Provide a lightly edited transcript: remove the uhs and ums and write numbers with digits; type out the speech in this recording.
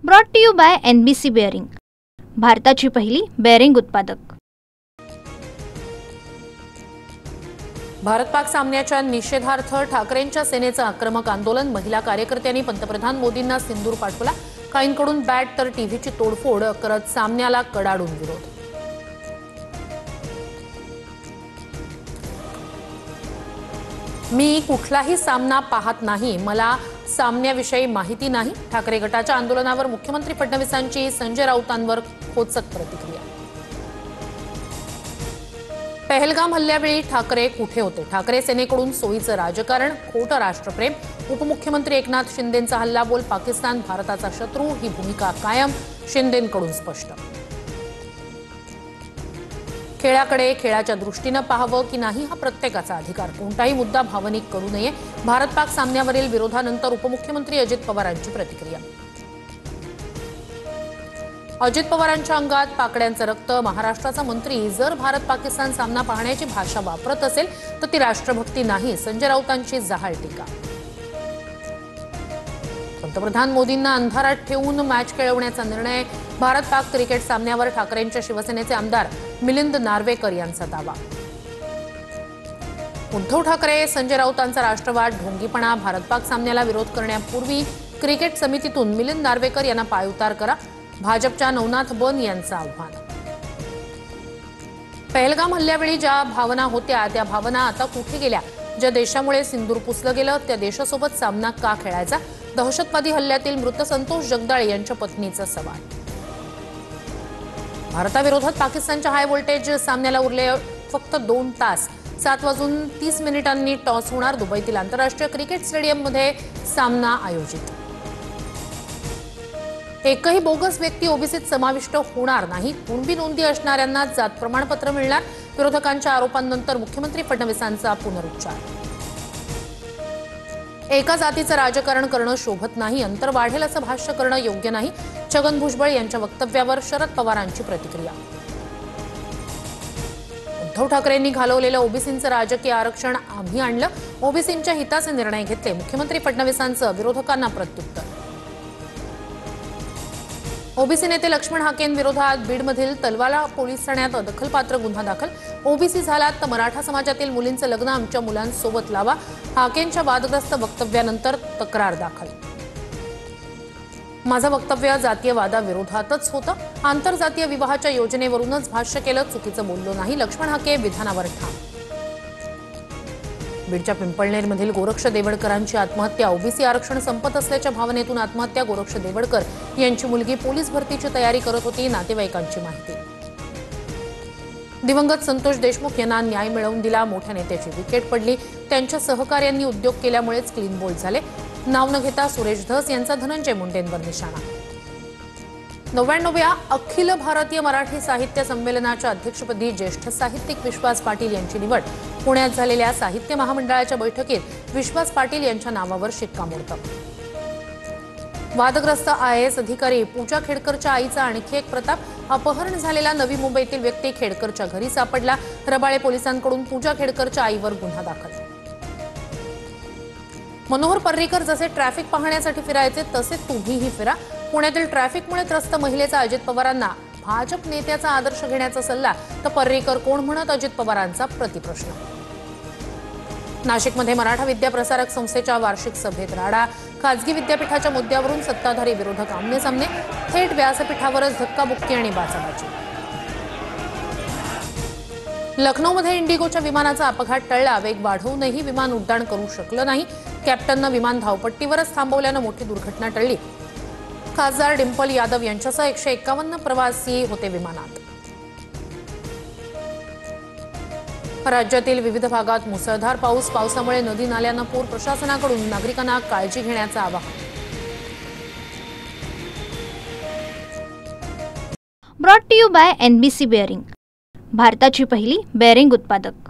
Brought to you by NBC bearing, भारताची पहिली bearing उत्पादक। भारत-पाक सामन्याच्या निषेधार्थ ठाकरेंच्या सेनेचं आक्रमक आंदोलन। महिला कार्यकर्त्यांनी पंतप्रधान मोदींना सिंदूर पाठवला। काहींकडून बॅट तर टीव्हीची तोडफोड करत सामन्याला कडाडून विरोध। मी कुठलाही सामना पाहत नाही, मला सामन्याविषयी माहिती नाही। ठाकरे गटाच्या आंदोलनावर मुख्यमंत्री फडणवीसांची संजय राऊतांवर खोचक प्रतिक्रिया। पहलगाम हल्ल्यावेळी ठाकरे कुठे होते? ठाकरे सेनेकडून सोयीचं राजकारण, खोटं राष्ट्रप्रेम। उपमुख्यमंत्री एकनाथ शिंदेंचा हल्लाबोल, पाकिस्तान भारताचा शत्रू ही भूमिका कायम, शिंदेंकडून स्पष्ट। खेळाकडे खेळाच्या दृष्टीनं पाहावं की नाही हा प्रत्येकाचा अधिकार, कोणताही मुद्दा भावनिक करू नये। भारत-पाक सामन्यावरील विरोधानंतर उपमुख्यमंत्री अजित पवारांची प्रतिक्रिया। अजित पवारांच्या अंगात पाकड्यांचं रक्त। महाराष्ट्राचा मंत्री जर भारत-पाकिस्तान सामना पाहण्याची भाषा वापरत असेल तर ती राष्ट्रभक्ती नाही, संजय राऊतांची जहाल टीका। पंतप्रधान मोदींना अंधारात ठेवून मॅच खेळवण्याचा निर्णय। भारत-पाक क्रिकेट सामन्यावर ठाकरेंच्या शिवसेनेचे आमदार मिलिंद नार्वेकर यांचा दावा। उद्धव ठाकरे संजय राऊतांचा राष्ट्रवाद ढोंगीपणा। भारत-पाक सामन्याला विरोध करण्यापूर्वी क्रिकेट समितीतून मिलिंद नार्वेकर यांना पायउतार करा, भाजपच्या नवनाथ बन यांचं आव्हान। पहलगाम हल्ल्यावेळी ज्या भावना होत्या त्या भावना आता कुठे गेल्या? ज्या देशामुळे सिंदूर पुसलं गेलं त्या देशासोबत सामना का खेळायचा? दहशतवादी हल्ल्यातील मृत संतोष जगदाळे यांच्या पत्नीचा सवाल। भारताविरोधात पाकिस्तानच्या हाय व्होल्टेज सामन्याला उरले फक्त 2 तास। 7:30 टॉस होणार। दुबईतील आंतरराष्ट्रीय क्रिकेट स्टेडियममध्ये सामना आयोजित। एकही बोगस व्यक्ती ओबीसीत समाविष्ट होणार नाही। कुणबी नोंदी असणाऱ्यांना जात प्रमाणपत्र मिळणार। विरोधकांच्या आरोपांनंतर मुख्यमंत्री फडणवीसांचा पुनरुच्चार। एका जातीचं राजकारण करणं शोभत नाही, अंतर वाढेल असं भाष्य करणं योग्य नाही। छगन भुजबळ यांच्या वक्तव्यावर शरद पवारांची प्रतिक्रिया। उद्धव ठाकरेंनी घालवलेलं ओबीसींचं राजकीय आरक्षण आम्ही आणलं, ओबीसींच्या हिताचे निर्णय घेतले। मुख्यमंत्री फडणवीसांचं विरोधकांना प्रत्युत्तर। ओबीसी नेते लक्ष्मण हाकेंविरोधात बीडमधील तलवाला पोलीस ठाण्यात दखलपात्र गुन्हा दाखल। ओबीसी झालात तर मराठा समाजातील मुलींचं लग्न आमच्या मुलांसोबत लावा, हाकेंच्या वादग्रस्त वक्तव्यानंतर तक्रार दाखल। माझं वक्तव्य जातीयवादाविरोधातच होतं, आंतरजातीय विवाहाच्या योजनेवरूनच भाष्य केलं, चुकीचं बोललो नाही। लक्ष्मण हाके विधानावर ठाम। बीडच्या पिंपळनेरमधील गोरक्ष देवडकरांची आत्महत्या। ओबीसी आरक्षण संपत असल्याच्या भावनेतून आत्महत्या। गोरक्ष देवडकर यांची मुलगी पोलीस भरतीची तयारी करत होती, नातेवाईकांची माहिती। दिवंगत संतोष देशमुख यांना न्याय मिळवून दिला, मोठ्या नेत्याची विकेट पडली, त्यांच्या सहकार्यांनी उद्योग केल्यामुळेच क्लीन बोल्ड झाले। नाव न घेता सुरेश धस यांचा धनंजय मुंडेंवर निशाणा। 99व्या अखिल भारतीय मराठी साहित्य संमेलनाच्या अध्यक्षपदी ज्येष्ठ साहित्यिक विश्वास पाटील यांची निवड। पुण्यात झालेल्या साहित्य महामंडळाच्या बैठकीत विश्वास पाटील यांच्या नावावर शिक्कामोर्तब। वादग्रस्त IAS अधिकारी पूजा खेडकरच्या आईचा आणखी एक प्रताप। अपहरण झालेला नवी मुंबईतील व्यक्ती खेडकरच्या घरी सापडला। रबाळे पोलिसांकडून पूजा खेडकरच्या आईवर गुन्हा दाखल। मनोहर पर्रीकर जसे ट्रॅफिक पाहण्यासाठी फिरायचे तसे तुम्हीही फिरा। पुण्यातील ट्रॅफिकमुळे त्रस्त महिलेचा अजित पवारांना भाजप नेत्याचा आदर्श घेण्याचा सल्ला, तर पर्रीकर कोण म्हणत अजित पवारांचा प्रतिप्रश्न। नाशिकमध्ये मराठा विद्या प्रसारक संस्थेच्या वार्षिक सभेत राडा। खासगी विद्यापीठाच्या मुद्द्यावरून सत्ताधारी विरोधक आमने-सामने, थेट व्यासपीठावरच धक्काबुक्की आणि बाचाबाची। लखनौमध्ये इंडिगोच्या विमानाचा अपघात टळला, वेग वाढवूनही विमान उड्डाण करू शकलं नाही। कॅप्टननं विमान धावपट्टीवरच थांबवल्यानं मोठी दुर्घटना टळली। खासदार डिंपल यादव यांच्यासह 151 प्रवासी होते विमानात। राज्यातील विविध भागात मुसळधार पाऊस। पावसामुळे नदी नाल्यांना पूर। प्रशासनाकडून नागरिकांना काळजी घेण्याचं आवाहन। Brought to you by NBC bearing, भारताची पहिली बेअरिंग उत्पादक।